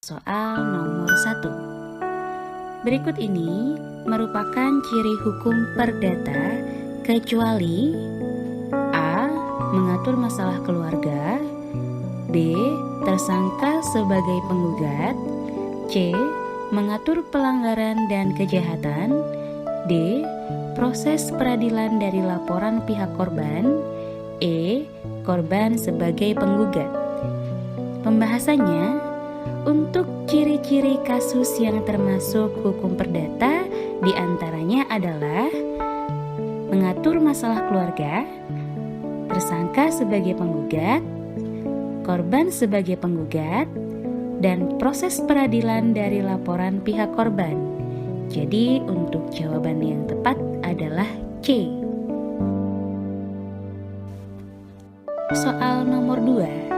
Soal nomor 1. Berikut ini merupakan ciri hukum perdata kecuali A. Mengatur masalah keluarga, B. Tersangka sebagai penggugat, C. Mengatur pelanggaran dan kejahatan, D. Proses peradilan dari laporan pihak korban, E. Korban sebagai penggugat. Pembahasannya, untuk ciri-ciri kasus yang termasuk hukum perdata diantaranya adalah mengatur masalah keluarga, tersangka sebagai penggugat, korban sebagai penggugat, dan proses peradilan dari laporan pihak korban. Jadi untuk jawaban yang tepat adalah C. Soal nomor 2.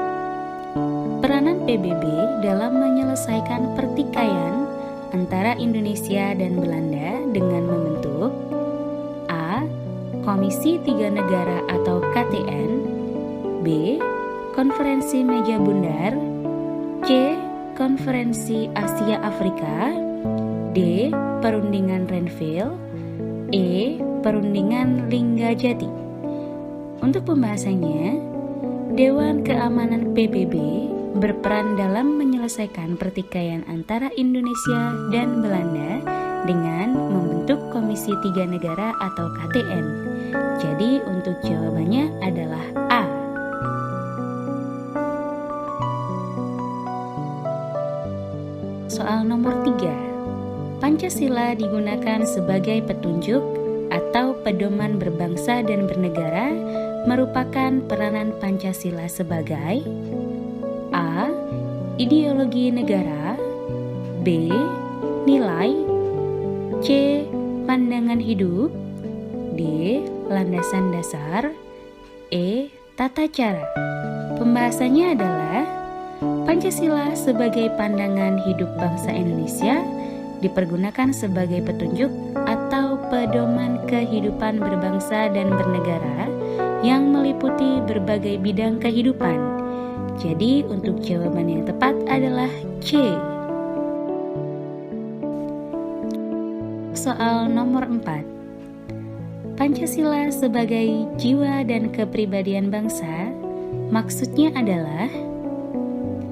Peranan PBB dalam menyelesaikan pertikaian antara Indonesia dan Belanda dengan membentuk A. Komisi Tiga Negara atau KTN, B. Konferensi Meja Bundar, C. Konferensi Asia Afrika, D. Perundingan Renville, E. Perundingan Linggajati. Untuk pembahasannya, Dewan Keamanan PBB berperan dalam menyelesaikan pertikaian antara Indonesia dan Belanda dengan membentuk Komisi Tiga Negara atau KTN. Jadi untuk jawabannya adalah A. Soal nomor 3. Pancasila digunakan sebagai petunjuk atau pedoman berbangsa dan bernegara merupakan peranan Pancasila sebagai A. Ideologi negara, B. Nilai, C. Pandangan hidup, D. Landasan dasar, E. Tata cara. Pembahasannya adalah Pancasila sebagai pandangan hidup bangsa Indonesia dipergunakan sebagai petunjuk atau pedoman kehidupan berbangsa dan bernegara yang meliputi berbagai bidang kehidupan. Jadi untuk jawaban yang tepat adalah C. Soal nomor 4. Pancasila sebagai jiwa dan kepribadian bangsa, maksudnya adalah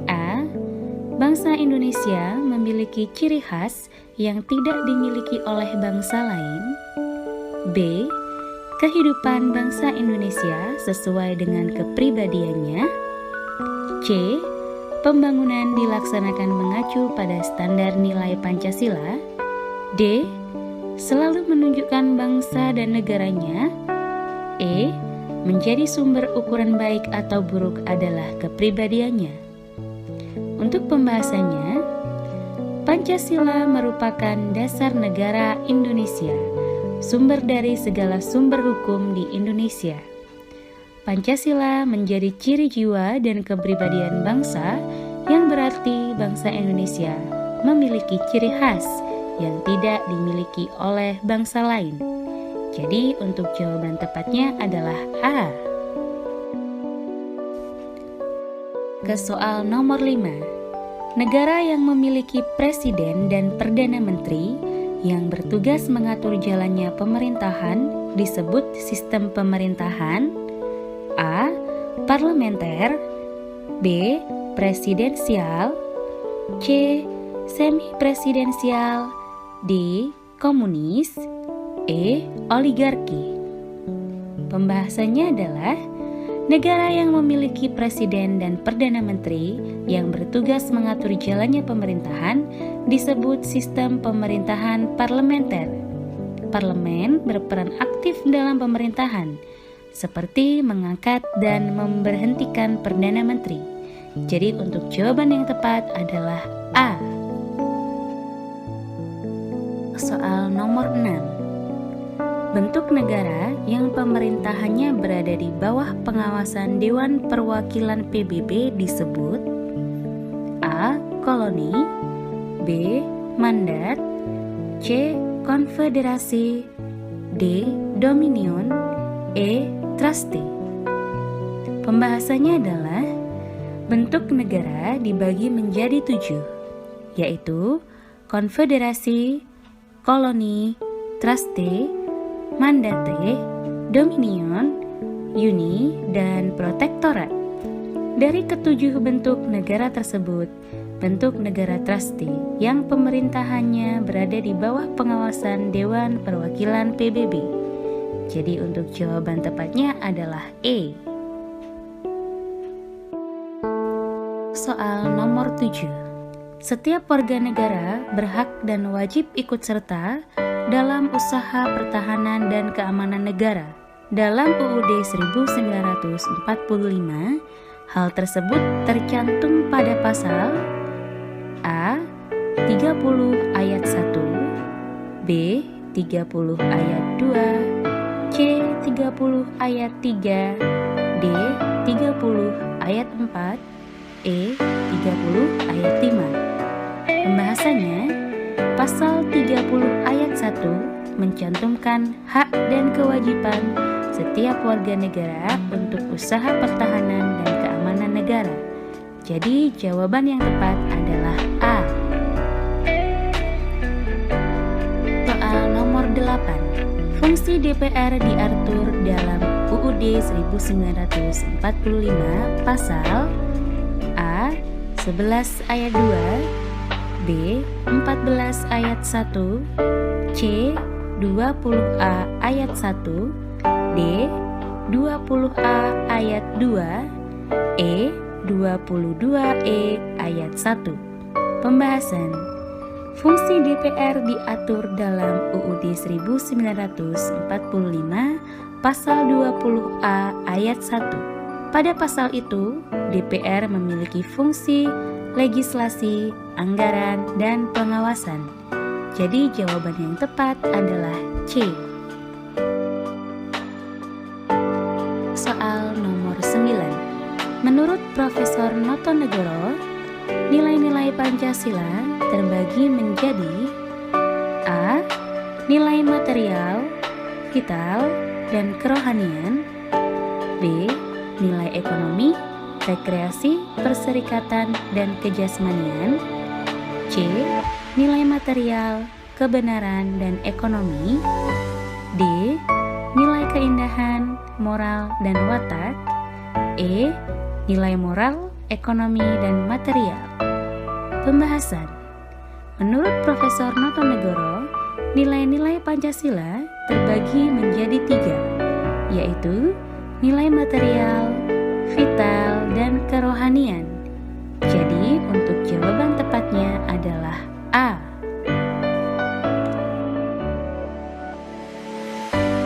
A. Bangsa Indonesia memiliki ciri khas yang tidak dimiliki oleh bangsa lain, B. Kehidupan bangsa Indonesia sesuai dengan kepribadiannya, C. Pembangunan dilaksanakan mengacu pada standar nilai Pancasila, D. Selalu menunjukkan bangsa dan negaranya, E. Menjadi sumber ukuran baik atau buruk adalah kepribadiannya. Untuk pembahasannya, Pancasila merupakan dasar negara Indonesia, sumber dari segala sumber hukum di Indonesia. Pancasila menjadi ciri jiwa dan kepribadian bangsa, yang berarti bangsa Indonesia memiliki ciri khas yang tidak dimiliki oleh bangsa lain. Jadi untuk jawaban tepatnya adalah A. Ke soal nomor 5. Negara yang memiliki presiden dan perdana menteri yang bertugas mengatur jalannya pemerintahan disebut sistem pemerintahan A. Parlementer, B. Presidensial, C. Semi-presidensial, D. Komunis, E. Oligarki. Pembahasannya adalah negara yang memiliki presiden dan perdana menteri yang bertugas mengatur jalannya pemerintahan disebut sistem pemerintahan parlementer. Parlemen berperan aktif dalam pemerintahan, seperti mengangkat dan memberhentikan perdana menteri. Jadi untuk jawaban yang tepat adalah A. Soal nomor 6. Bentuk negara yang pemerintahannya berada di bawah pengawasan Dewan Perwakilan PBB disebut A. Koloni, B. Mandat, C. Konfederasi, D. Dominion, E. Truste. Pembahasannya adalah bentuk negara dibagi menjadi 7, yaitu konfederasi, koloni, truste, mandate, dominion, uni, dan protektorat. Dari ketujuh bentuk negara tersebut, bentuk negara truste yang pemerintahannya berada di bawah pengawasan Dewan Perwakilan PBB. Jadi untuk jawaban tepatnya adalah E. Soal nomor 7. Setiap warga negara berhak dan wajib ikut serta dalam usaha pertahanan dan keamanan negara. Dalam UUD 1945, hal tersebut tercantum pada pasal A. 30 ayat 1, B. 30 ayat 2, C. 30 ayat 3, D. 30 ayat 4, E. 30 ayat 5. Pembahasannya, pasal 30 ayat 1 mencantumkan hak dan kewajiban setiap warga negara untuk usaha pertahanan dan keamanan negara. Jadi jawaban yang tepat adalah A. Soal nomor 8. Fungsi DPR diatur dalam UUD 1945 pasal A. 11 ayat 2, B. 14 ayat 1, C. 20A ayat 1, D. 20A ayat 2, E. 22E ayat 1. Pembahasan. Fungsi DPR diatur dalam UUD 1945 pasal 20A ayat 1. Pada pasal itu, DPR memiliki fungsi legislasi, anggaran, dan pengawasan. Jadi jawaban yang tepat adalah C. Soal nomor 9. Menurut Profesor Notonegoro, nilai-nilai Pancasila terbagi menjadi A. Nilai material, vital, dan kerohanian, B. Nilai ekonomi, rekreasi, perserikatan, dan kejasmanian, C. Nilai material, kebenaran, dan ekonomi, D. Nilai keindahan, moral, dan watak, E. Nilai moral, ekonomi, dan material. Pembahasan. Menurut Profesor Notonegoro, nilai-nilai Pancasila terbagi menjadi 3, yaitu nilai material, vital, dan kerohanian. Jadi untuk jawaban tepatnya adalah A.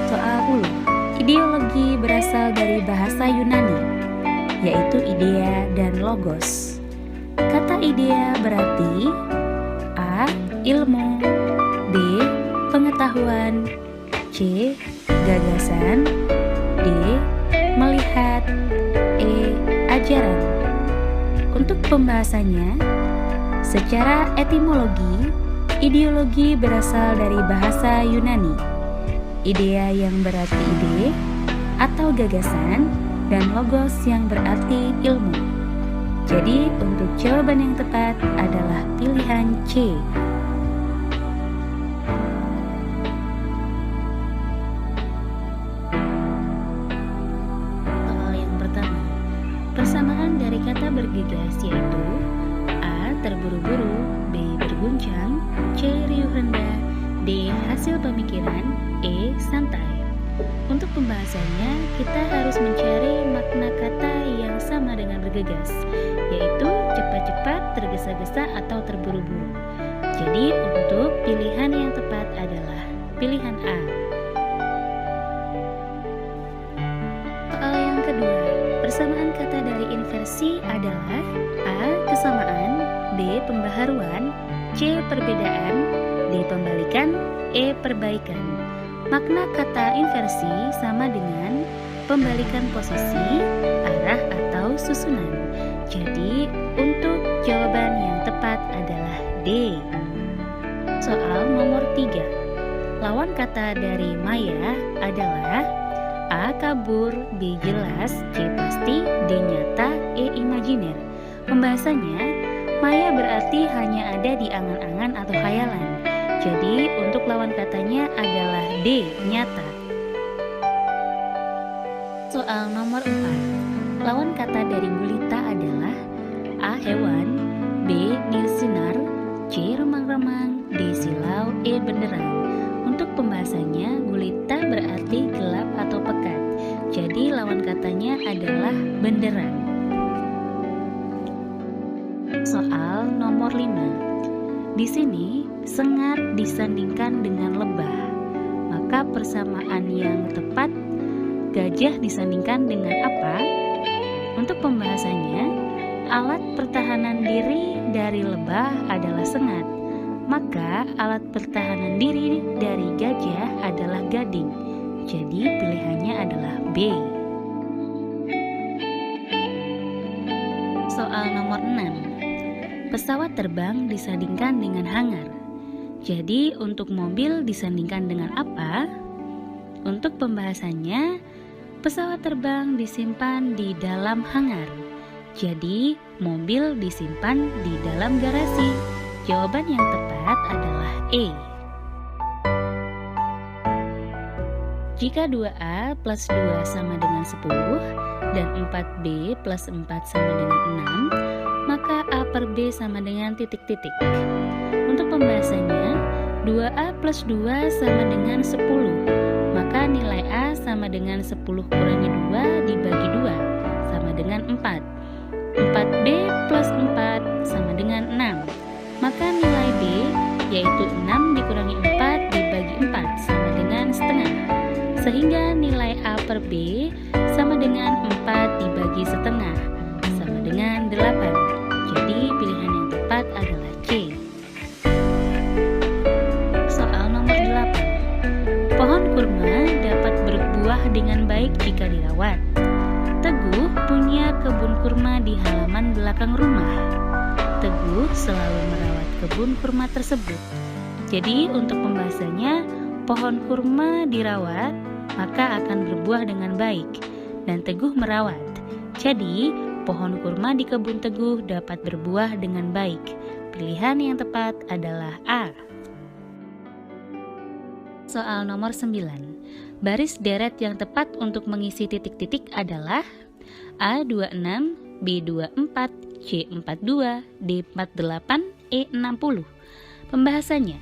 Soal 10. Ideologi berasal dari bahasa Yunani, yaitu idea dan logos. Kata idea berarti A. Ilmu, B. Pengetahuan, C. Gagasan, D. Melihat, E. Ajaran. Untuk pembahasannya, secara etimologi, ideologi berasal dari bahasa Yunani. Idea yang berarti ide atau gagasan, dan logos yang berarti ilmu. Jadi untuk jawaban yang tepat adalah pilihan C. Soal yang pertama, persamaan dari kata bergegas yaitu A. Terburu-buru, B. Berguncang, C. Riuh rendah, D. Hasil pemikiran, E. Santai. Untuk pembahasannya, kita harus mencari makna kata yang sama dengan bergegas, yaitu cepat-cepat, tergesa-gesa, atau terburu-buru. Jadi untuk pilihan yang tepat adalah pilihan A. Soal yang kedua, persamaan kata dari inversi adalah A. Kesamaan, B. Pembaharuan, C. Perbedaan, D. Pembalikan, E. Perbaikan. Makna kata inversi sama dengan pembalikan posisi, arah, atau susunan. Jadi, untuk jawaban yang tepat adalah D. Soal nomor 3. Lawan kata dari maya adalah A. Kabur, B. Jelas, C. Pasti, D. Nyata, E. Imajiner. Pembahasannya, Maya berarti hanya ada di angan-angan atau khayalan. Jadi untuk lawan katanya adalah D, nyata. Soal nomor 4. Lawan kata dari gulita adalah A. Hewan, B. Nilsinar, C. Remang-remang, D. Silau, E. Benderang. Untuk pembahasannya, gulita berarti gelap atau pekat. Jadi lawan katanya adalah benderang. Soal nomor 5. Di sini sengat disandingkan dengan lebah. Maka persamaan yang tepat, gajah disandingkan dengan apa? Untuk pembahasannya, alat pertahanan diri dari lebah adalah sengat. Maka alat pertahanan diri dari gajah adalah gading. Jadi pilihannya adalah B. Soal nomor 6. Pesawat terbang disandingkan dengan hangar. Jadi untuk mobil disandingkan dengan apa? Untuk pembahasannya, pesawat terbang disimpan di dalam hangar. Jadi mobil disimpan di dalam garasi. Jawaban yang tepat adalah E. Jika 2A plus 2 sama dengan 10 dan 4B plus 4 sama dengan 6, maka A per B sama dengan titik-titik. Untuk pembahasannya, 2A plus 2 sama dengan 10, maka nilai A sama dengan 10 kurangi 2 dibagi 2, sama dengan 4. 4B plus 4 sama dengan 6. Maka nilai B yaitu 6 dikurangi 4 dibagi 4 sama dengan setengah. Sehingga nilai A per B sama dengan 4 dibagi setengah sama dengan 8. Jadi pilihan yang tepat adalah C. Soal nomor 8. Pohon kurma dapat berbuah dengan baik jika dirawat. Teguh punya kebun kurma di halaman belakang rumah. Teguh selalu merawat kebun kurma tersebut. Jadi untuk pembahasannya, pohon kurma dirawat maka akan berbuah dengan baik, dan Teguh merawat. Jadi pohon kurma di kebun Teguh dapat berbuah dengan baik. Pilihan yang tepat adalah A. Soal nomor 9. Baris deret yang tepat untuk mengisi titik-titik adalah A26, B24, C42, D48, E60. Pembahasannya,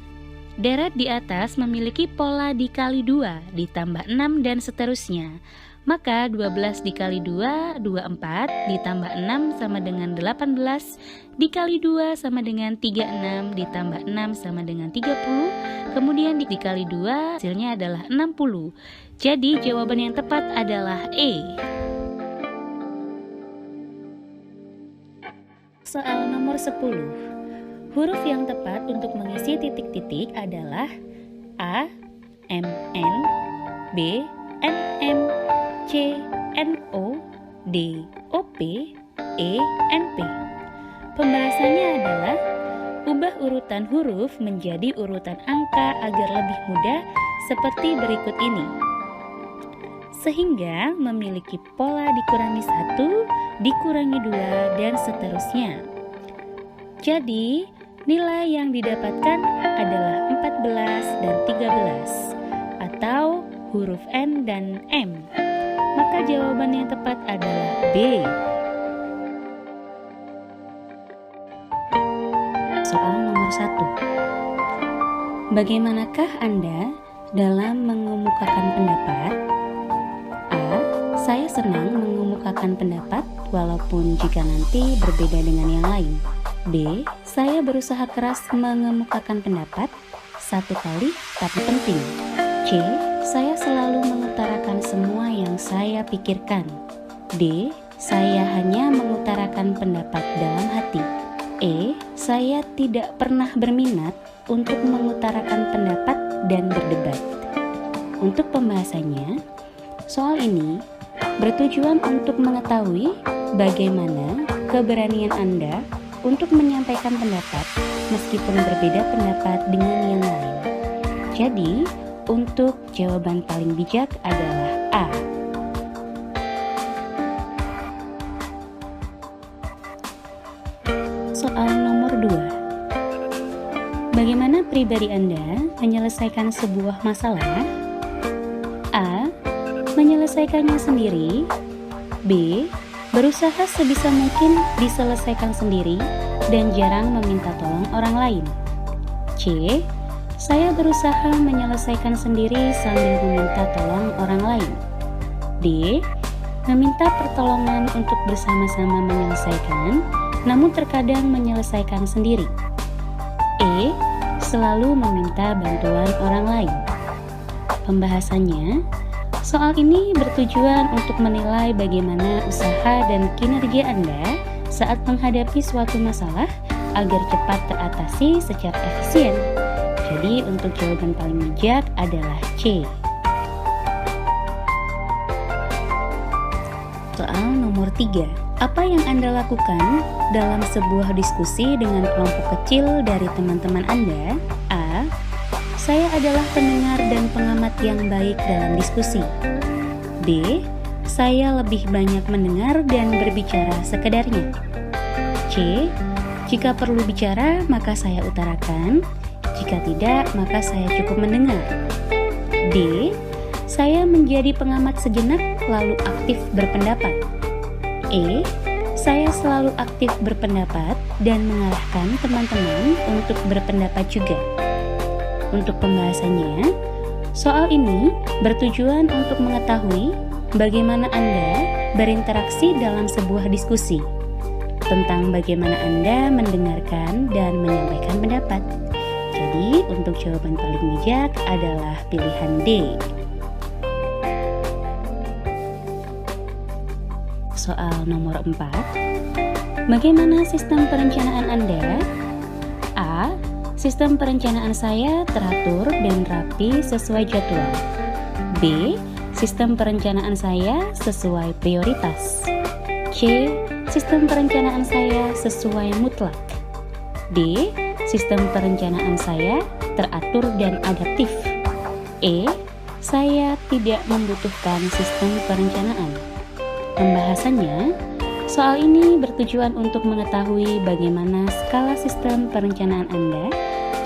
deret di atas memiliki pola dikali 2 ditambah 6 dan seterusnya. Maka 12 dikali 2, 24, ditambah 6 sama dengan 18, dikali 2 sama dengan 36, ditambah 6 sama dengan 30, kemudian dikali 2 hasilnya adalah 60. Jadi jawaban yang tepat adalah E. Soal nomor 10. Huruf yang tepat untuk mengisi titik-titik adalah A, M, N, B, N, M, C, N, O, D, O, P, E, N, P. Pembahasannya adalah ubah urutan huruf menjadi urutan angka agar lebih mudah seperti berikut ini. Sehingga memiliki pola dikurangi 1, dikurangi 2, dan seterusnya. Jadi, nilai yang didapatkan adalah 14 dan 13, atau huruf N dan M. Maka jawaban yang tepat adalah B. Soal nomor 1. Bagaimanakah Anda dalam mengemukakan pendapat? A. Saya senang mengemukakan pendapat walaupun jika nanti berbeda dengan yang lain. B. Saya berusaha keras mengemukakan pendapat satu kali tapi penting. C. Saya selalu mengutarakan semua yang saya pikirkan. D. Saya hanya mengutarakan pendapat dalam hati. E. Saya tidak pernah berminat untuk mengutarakan pendapat dan berdebat. Untuk pembahasannya, soal ini bertujuan untuk mengetahui bagaimana keberanian Anda untuk menyampaikan pendapat meskipun berbeda pendapat dengan yang lain. Jadi, untuk jawaban paling bijak adalah A. Soal nomor pribadi Anda menyelesaikan sebuah masalah? A. Menyelesaikannya sendiri. B. Berusaha sebisa mungkin diselesaikan sendiri dan jarang meminta tolong orang lain. C. Saya berusaha menyelesaikan sendiri sambil meminta tolong orang lain. D. Meminta pertolongan untuk bersama-sama menyelesaikan, namun terkadang menyelesaikan sendiri. E. Selalu meminta bantuan orang lain. Pembahasannya, soal ini bertujuan untuk menilai bagaimana usaha dan kinerja Anda saat menghadapi suatu masalah agar cepat teratasi secara efisien. Jadi untuk jawaban paling bijak adalah C. Soal nomor 3. Apa yang Anda lakukan dalam sebuah diskusi dengan kelompok kecil dari teman-teman Anda? A. Saya adalah pendengar dan pengamat yang baik dalam diskusi. B. Saya lebih banyak mendengar dan berbicara sekedarnya. C. Jika perlu bicara, maka saya utarakan. Jika tidak, maka saya cukup mendengar. D. Saya menjadi pengamat sejenak lalu aktif berpendapat. E. Saya selalu aktif berpendapat dan mengalahkan teman-teman untuk berpendapat juga. Untuk pembahasannya, soal ini bertujuan untuk mengetahui bagaimana Anda berinteraksi dalam sebuah diskusi, tentang bagaimana Anda mendengarkan dan menyampaikan pendapat. Jadi, untuk jawaban paling bijak adalah pilihan D. Soal nomor 4. Bagaimana sistem perencanaan Anda? A. Sistem perencanaan saya teratur dan rapi sesuai jadwal. B. Sistem perencanaan saya sesuai prioritas. C. Sistem perencanaan saya sesuai mutlak. D. Sistem perencanaan saya teratur dan adaptif. E. Saya tidak membutuhkan sistem perencanaan. Pembahasannya, soal ini bertujuan untuk mengetahui bagaimana skala sistem perencanaan Anda.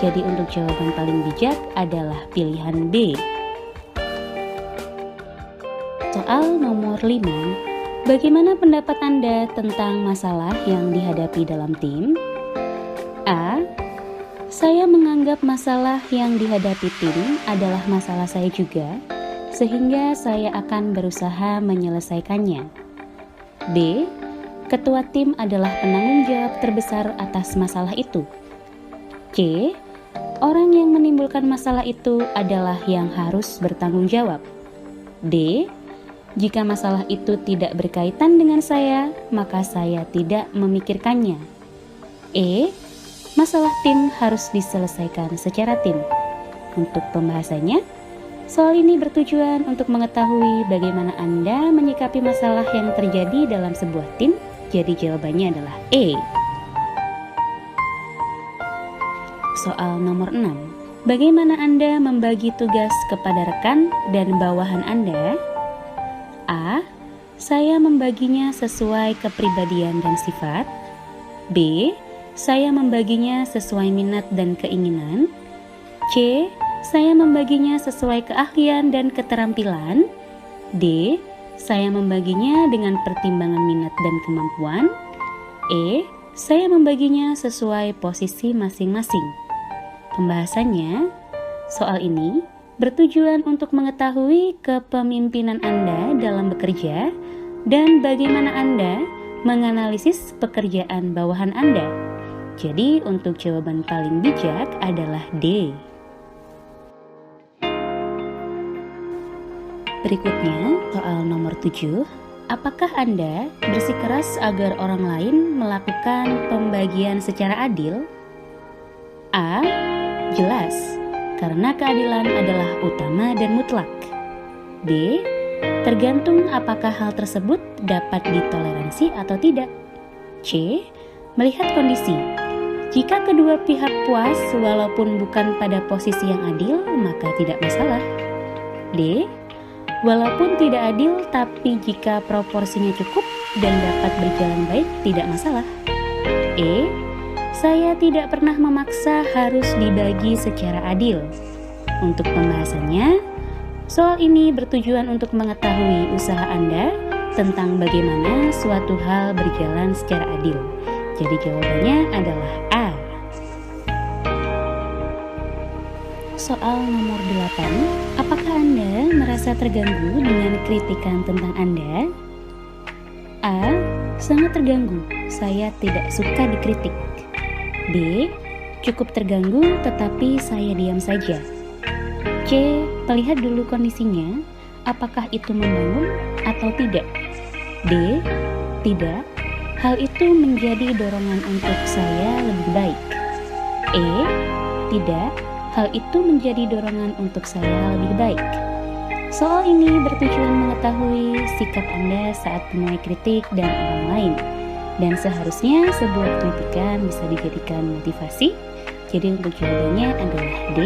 Jadi untuk jawaban paling bijak adalah pilihan B. Soal nomor 5. Bagaimana pendapat Anda tentang masalah yang dihadapi dalam tim? A. Saya menganggap masalah yang dihadapi tim adalah masalah saya juga, sehingga saya akan berusaha menyelesaikannya. B. Ketua tim adalah penanggung jawab terbesar atas masalah itu. C. Orang yang menimbulkan masalah itu adalah yang harus bertanggung jawab. D. Jika masalah itu tidak berkaitan dengan saya, maka saya tidak memikirkannya. E. Masalah tim harus diselesaikan secara tim. Untuk pembahasannya, soal ini bertujuan untuk mengetahui bagaimana Anda menyikapi masalah yang terjadi dalam sebuah tim. Jadi jawabannya adalah E. Soal nomor 6. Bagaimana Anda membagi tugas kepada rekan dan bawahan Anda? A. Saya membaginya sesuai kepribadian dan sifat. B. Saya membaginya sesuai minat dan keinginan. C. Saya membaginya sesuai keahlian dan keterampilan. D. Saya membaginya dengan pertimbangan minat dan kemampuan. E. Saya membaginya sesuai posisi masing-masing. Pembahasannya, soal ini bertujuan untuk mengetahui kepemimpinan Anda dalam bekerja dan bagaimana Anda menganalisis pekerjaan bawahan Anda. Jadi untuk jawaban paling bijak adalah D. Berikutnya, soal nomor 7. Apakah Anda bersikeras agar orang lain melakukan pembagian secara adil? A. Jelas, karena keadilan adalah utama dan mutlak. B. Tergantung apakah hal tersebut dapat ditoleransi atau tidak. C. Melihat kondisi. Jika kedua pihak puas walaupun bukan pada posisi yang adil, maka tidak masalah. D. Walaupun tidak adil, tapi jika proporsinya cukup dan dapat berjalan baik, tidak masalah. E. Saya tidak pernah memaksa harus dibagi secara adil. Untuk pembahasannya, soal ini bertujuan untuk mengetahui usaha Anda tentang bagaimana suatu hal berjalan secara adil. Jadi jawabannya adalah A. Soal nomor 8, apakah Anda merasa terganggu dengan kritikan tentang Anda? A. Sangat terganggu, saya tidak suka dikritik. B. Cukup terganggu tetapi saya diam saja. C. Lihat dulu kondisinya, apakah itu membangun atau tidak. D. Tidak, hal itu menjadi dorongan untuk saya lebih baik. E. Tidak, hal itu menjadi dorongan untuk saya lebih baik. Soal ini bertujuan mengetahui sikap Anda saat menuai kritik dan orang lain. Dan seharusnya sebuah kritikan bisa dijadikan motivasi. Jadi untuk jawabannya adalah D.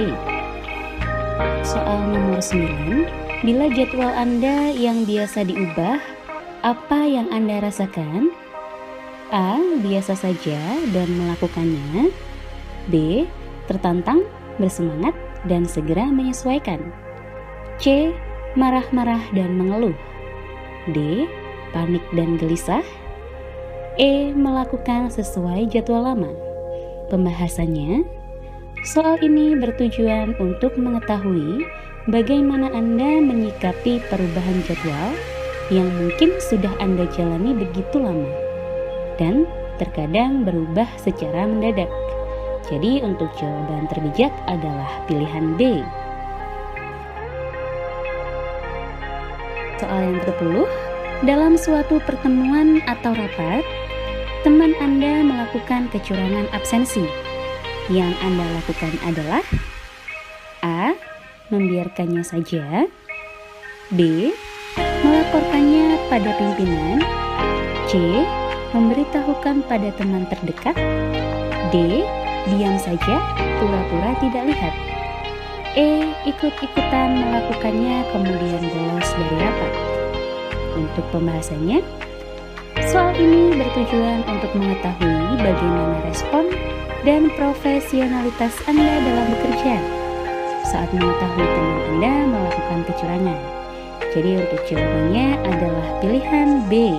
Soal nomor 9, bila jadwal Anda yang biasa diubah, apa yang Anda rasakan? A. Biasa saja dan melakukannya. B. Tertantang, bersemangat, dan segera menyesuaikan. C. Marah-marah dan mengeluh. D. Panik dan gelisah. E. Melakukan sesuai jadwal lama. Pembahasannya, soal ini bertujuan untuk mengetahui bagaimana Anda menyikapi perubahan jadwal yang mungkin sudah Anda jalani begitu lama dan terkadang berubah secara mendadak. Jadi untuk jawaban terbijak adalah pilihan B. Soal yang ke-10, dalam suatu pertemuan atau rapat, teman Anda melakukan kecurangan absensi. Yang Anda lakukan adalah A. Membiarkannya saja. B. Melaporkannya pada pimpinan. C. Memberitahukan pada teman terdekat. D. Diam saja, pura-pura tidak lihat. E. Ikut-ikutan melakukannya kemudian bolos dari rapat. Untuk pembahasannya, soal ini bertujuan untuk mengetahui bagaimana respon dan profesionalitas Anda dalam bekerja saat mengetahui teman Anda melakukan kecurangan. Jadi untuk jawabannya adalah pilihan B.